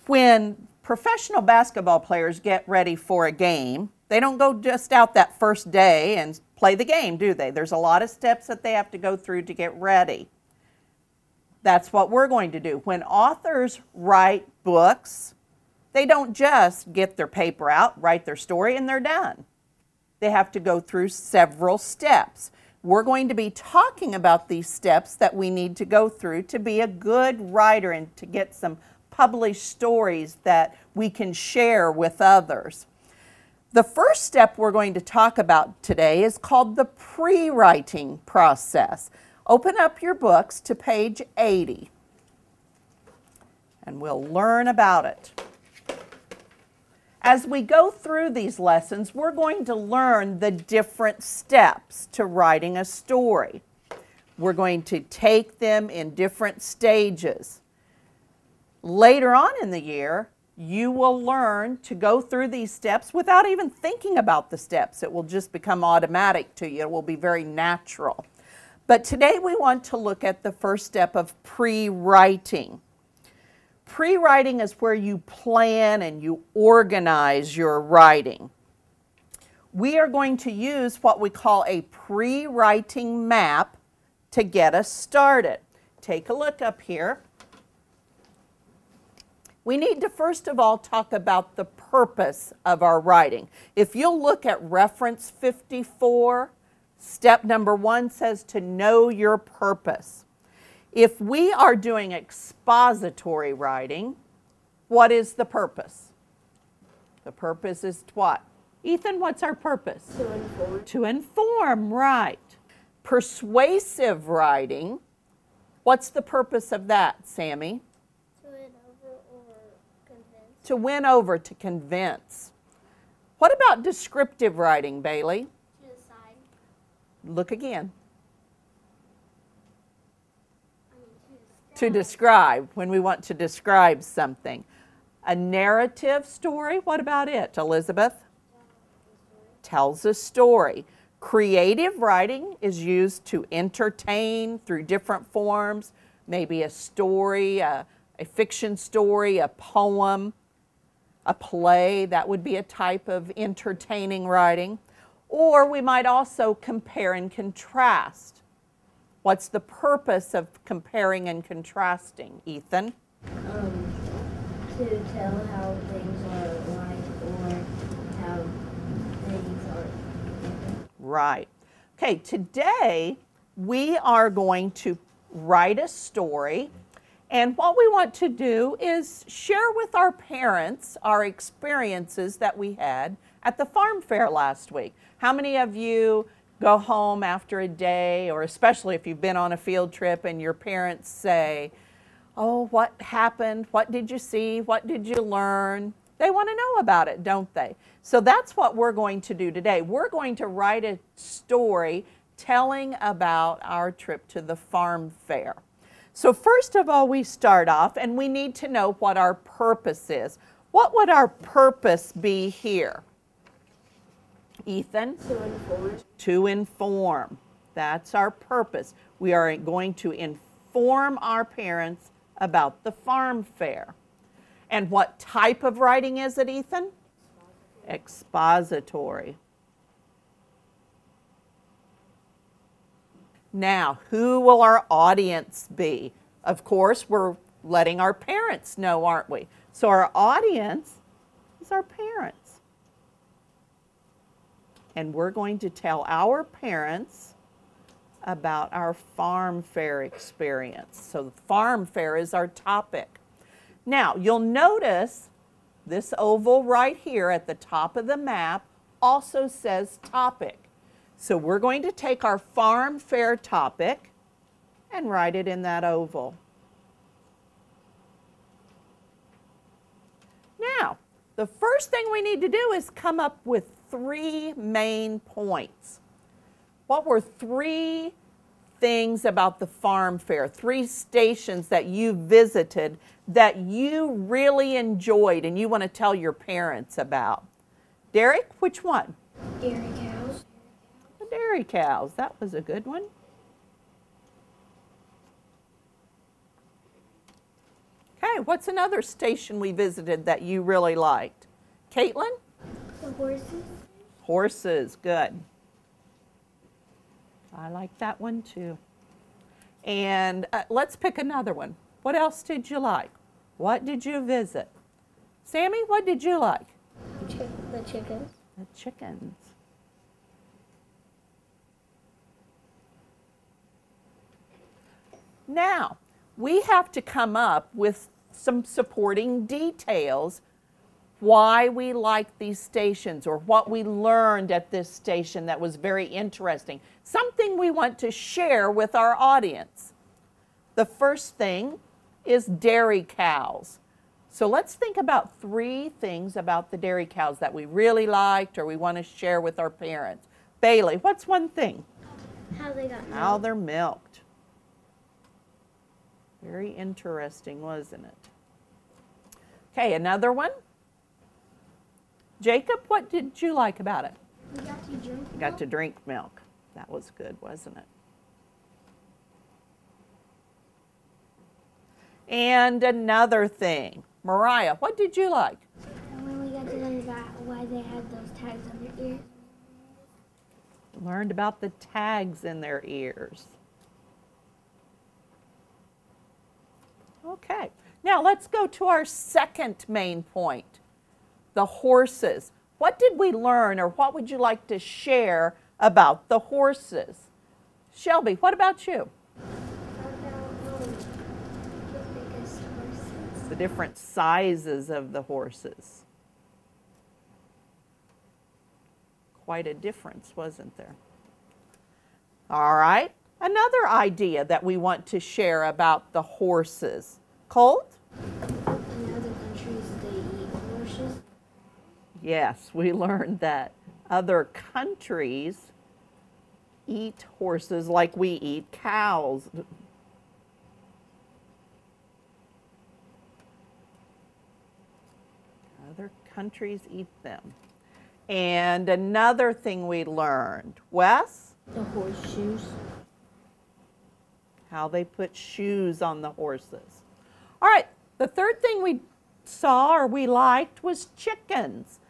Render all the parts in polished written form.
When professional basketball players get ready for a game, they don't go just out that first day and play the game, do they? There's a lot of steps that they have to go through to get ready. That's what we're going to do. When authors write books, they don't just get their paper out, write their story, and they're done. They have to go through several steps. We're going to be talking about these steps that we need to go through to be a good writer and to get some published stories that we can share with others. The first step we're going to talk about today is called the pre-writing process. Open up your books to page 80 and we'll learn about it. As we go through these lessons, we're going to learn the different steps to writing a story. We're going to take them in different stages. Later on in the year, you will learn to go through these steps without even thinking about the steps. It will just become automatic to you. It will be very natural. But today we want to look at the first step of pre-writing. Pre-writing is where you plan and you organize your writing. We are going to use what we call a pre-writing map to get us started. Take a look up here. We need to first of all talk about the purpose of our writing. If you'll look at reference 54, step number 1 says to know your purpose. If we are doing expository writing, what is the purpose? The purpose is what? Ethan, what's our purpose? To inform. To inform, right. Persuasive writing, what's the purpose of that, Sammy? To win over or convince. To win over, to convince. What about descriptive writing, Bailey? To decide. Look again. To To describe, when we want to describe something. A narrative story, what about it, Elizabeth? Tells a story. Creative writing is used to entertain through different forms, maybe a story, a fiction story, a poem, a play. That would be a type of entertaining writing. Or we might also compare and contrast. What's the purpose of comparing and contrasting, Ethan? To tell how things are like or how things are different. Right. Okay, today we are going to write a story, and what we want to do is share with our parents our experiences that we had at the farm fair last week. How many of you go home after a day, or especially if you've been on a field trip and your parents say, oh, what happened? What did you see? What did you learn? They want to know about it, don't they? So that's what we're going to do today. We're going to write a story telling about our trip to the farm fair. So first of all, we start off and we need to know what our purpose is. What would our purpose be here? Ethan? To inform. To inform. That's our purpose. We are going to inform our parents about the farm fair. And what type of writing is it, Ethan? Expository. Now, who will our audience be? Of course, we're letting our parents know, aren't we? So our audience is our parents. And we're going to tell our parents about our farm fair experience. So the farm fair is our topic. Now, you'll notice this oval right here at the top of the map also says topic. So we're going to take our farm fair topic and write it in that oval. Now, the first thing we need to do is come up with 3 main points. What were 3 things about the farm fair, 3 stations that you visited that you really enjoyed and you want to tell your parents about? Derek, which one? Dairy cows. The dairy cows. That was a good one. Okay, what's another station we visited that you really liked? Caitlin? The horses. Horses, good. I like that one too. And let's pick another one. What else did you like? What did you visit? Sammy, what did you like? The chickens. The chickens. Now, we have to come up with some supporting details why we like these stations or what we learned at this station that was very interesting. Something we want to share with our audience. The first thing is dairy cows. So let's think about 3 things about the dairy cows that we really liked or we want to share with our parents. Bailey, what's one thing? How they got How milk. they're milked. Very interesting, wasn't it? Okay, another one. Jacob, what did you like about it? We got to drink You got to drink milk. That was good, wasn't it? And another thing. Mariah, what did you like? And when we got to learn about why they had those tags on their ears. Learned about the tags in their ears. Okay, now let's go to our second main point, the horses. What did we learn or what would you like to share about the horses? Shelby, what about you? The different sizes of the horses. Quite a difference, wasn't there? All right, another idea that we want to share about the horses. Colt? In other countries, they eat horses. Yes, we learned that other countries eat horses like we eat cows. Other countries eat them. And another thing we learned, Wes? The horseshoes. How they put shoes on the horses. All right, the third thing we saw or we liked was chickens.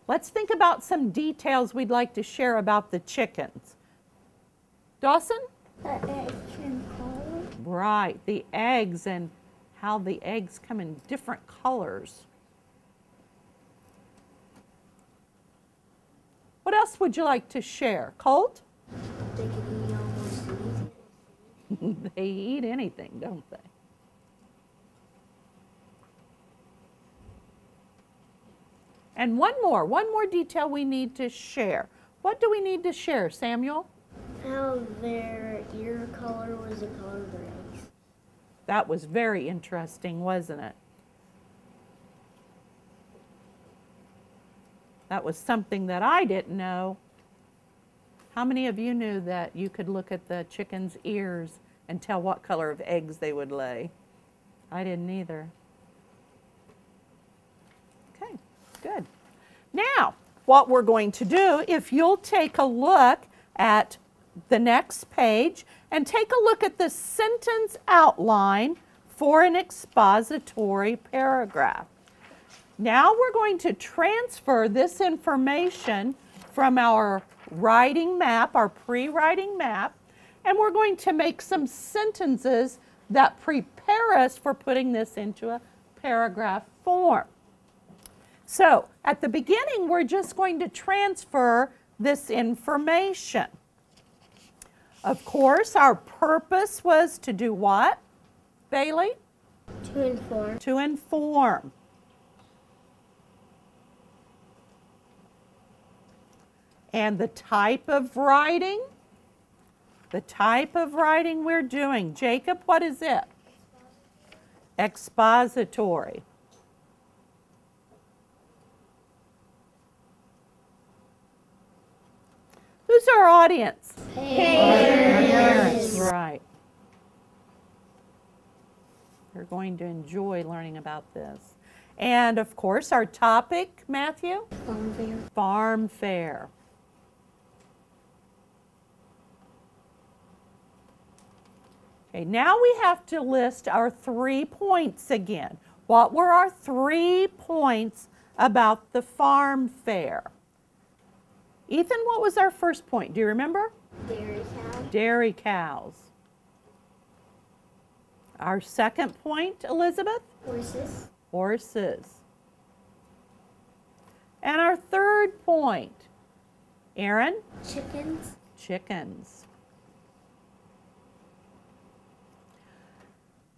Let's think about some details we'd like to share about the chickens. Dawson? The eggs and color. Right, the eggs and how the eggs come in different colors. What else would you like to share? Colt? They can eat almost anything. They eat anything, don't they? And one more detail we need to share. What do we need to share, Samuel? How their ear color was the color of their eggs. That was very interesting, wasn't it? That was something that I didn't know. How many of you knew that you could look at the chicken's ears and tell what color of eggs they would lay? I didn't either. Okay, good. Now, what we're going to do, if you'll take a look at the next page and take a look at the sentence outline for an expository paragraph. Now we're going to transfer this information from our writing map, our pre-writing map, and we're going to make some sentences that prepare us for putting this into a paragraph form. So at the beginning, we're just going to transfer this information. Of course, our purpose was to do what, Bailey? To inform. To inform. And the type of writing? The type of writing we're doing. Jacob, what is it? Expository. Who's our audience? Parents. Right. You're going to enjoy learning about this. And of course, our topic, Matthew? Farm fair. Farm fair. Okay, now we have to list our 3 points again. What were our 3 points about the farm fair? Ethan, what was our first point? Do you remember? Dairy cow. Dairy cows. Our second point, Elizabeth? Horses. Horses. And our third point, Aaron? Chickens. Chickens.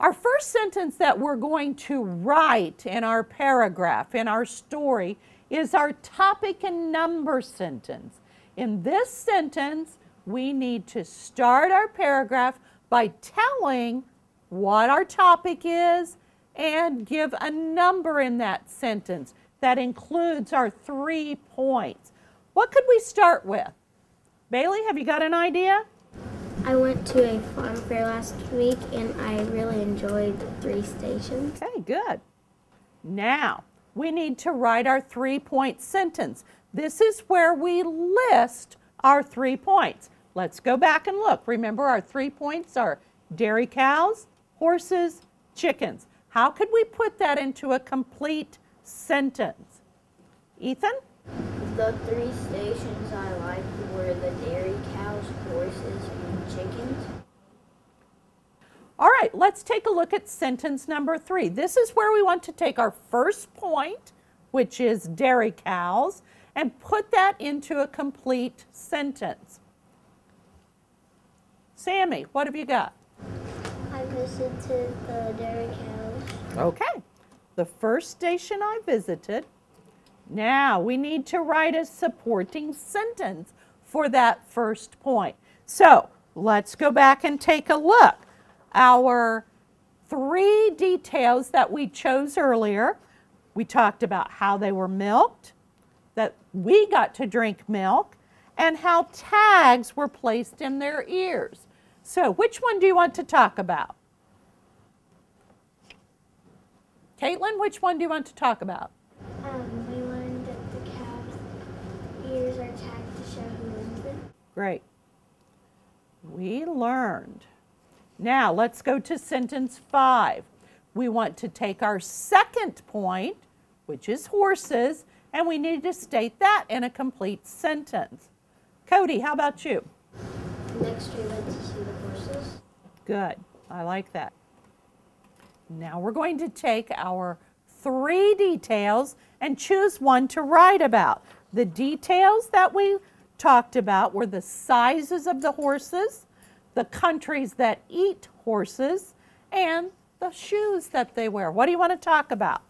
Our first sentence that we're going to write in our paragraph, in our story, is our topic and number sentence. In this sentence, we need to start our paragraph by telling what our topic is and give a number in that sentence that includes our 3 points. What could we start with? Bailey, have you got an idea? I went to a farm fair last week and I really enjoyed the 3 stations. Okay, good. Now, we need to write our 3-point sentence. This is where we list our 3 points. Let's go back and look. Remember, our 3 points are dairy cows, horses, chickens. How could we put that into a complete sentence? Ethan? The 3 stations I liked were the dairy cows, horses, and chickens. All right, let's take a look at sentence number 3. This is where we want to take our first point, which is dairy cows, and put that into a complete sentence. Sammy, what have you got? I visited the dairy cows. Okay, the first station I visited. Now we need to write a supporting sentence for that first point. So let's go back and take a look. Our 3 details that we chose earlier, we talked about how they were milked, that we got to drink milk, and how tags were placed in their ears. So which one do you want to talk about? Caitlin, which one do you want to talk about? We learned that the calves' ears are tagged to show who owns them. Great. We learned. Now let's go to sentence 5. We want to take our second point, which is horses, and we need to state that in a complete sentence. Cody, how about you? Next we went to see the horses. Good. I like that. Now we're going to take our 3 details and choose one to write about. The details that we talked about were the sizes of the horses, the countries that eat horses, and the shoes that they wear. What do you want to talk about?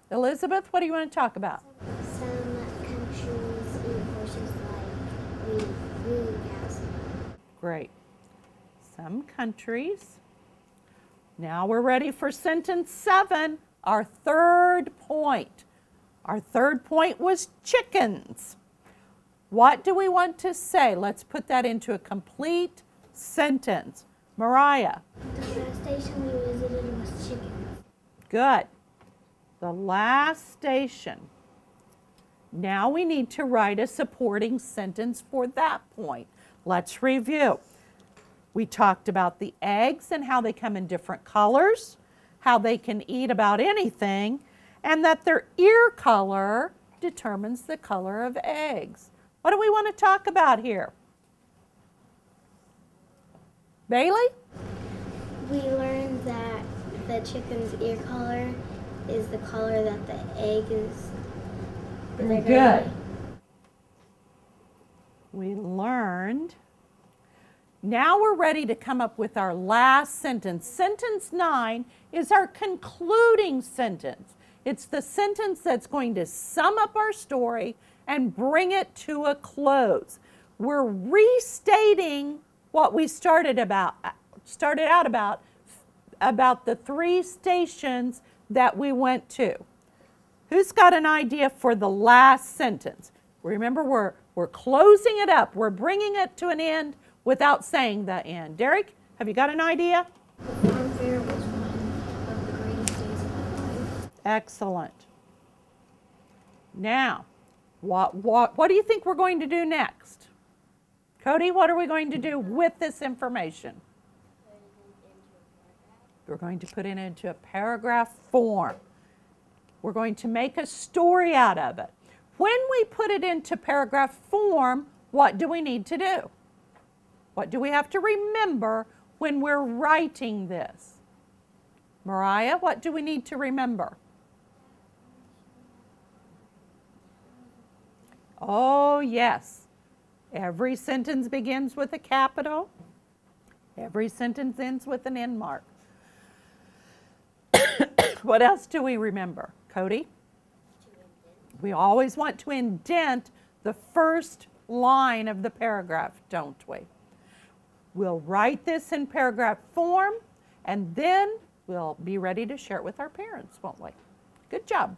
Elizabeth, what do you want to talk about? Some countries eat horses like we cows. Great. Some countries. Now we're ready for sentence 7, our third point. Our third point was chickens. What do we want to say? Let's put that into a complete sentence. Mariah. The last station we visited was chickens. Good. The last station. Now we need to write a supporting sentence for that point. Let's review. We talked about the eggs and how they come in different colors, how they can eat about anything, and that their ear color determines the color of eggs. What do we want to talk about here? Bailey? We learned that the chicken's ear color is the color that the egg is. Good. We learned. Now we're ready to come up with our last sentence. Sentence 9 is our concluding sentence. It's the sentence that's going to sum up our story and bring it to a close. We're restating what we started out about the 3 stations that we went to. Who's got an idea for the last sentence? Remember, we're closing it up. We're bringing it to an end without saying the end. Derek, have you got an idea? The farm fair was one of the greatest days of my life. Excellent. Now, what do you think we're going to do next? Cody, what are we going to do with this information? We're going to put it into a paragraph form. We're going to make a story out of it. When we put it into paragraph form, what do we need to do? What do we have to remember when we're writing this? Mariah, what do we need to remember? Oh, yes. Every sentence begins with a capital. Every sentence ends with an end mark. What else do we remember? Cody? We always want to indent the first line of the paragraph, don't we? We'll write this in paragraph form, and then we'll be ready to share it with our parents, won't we? Good job.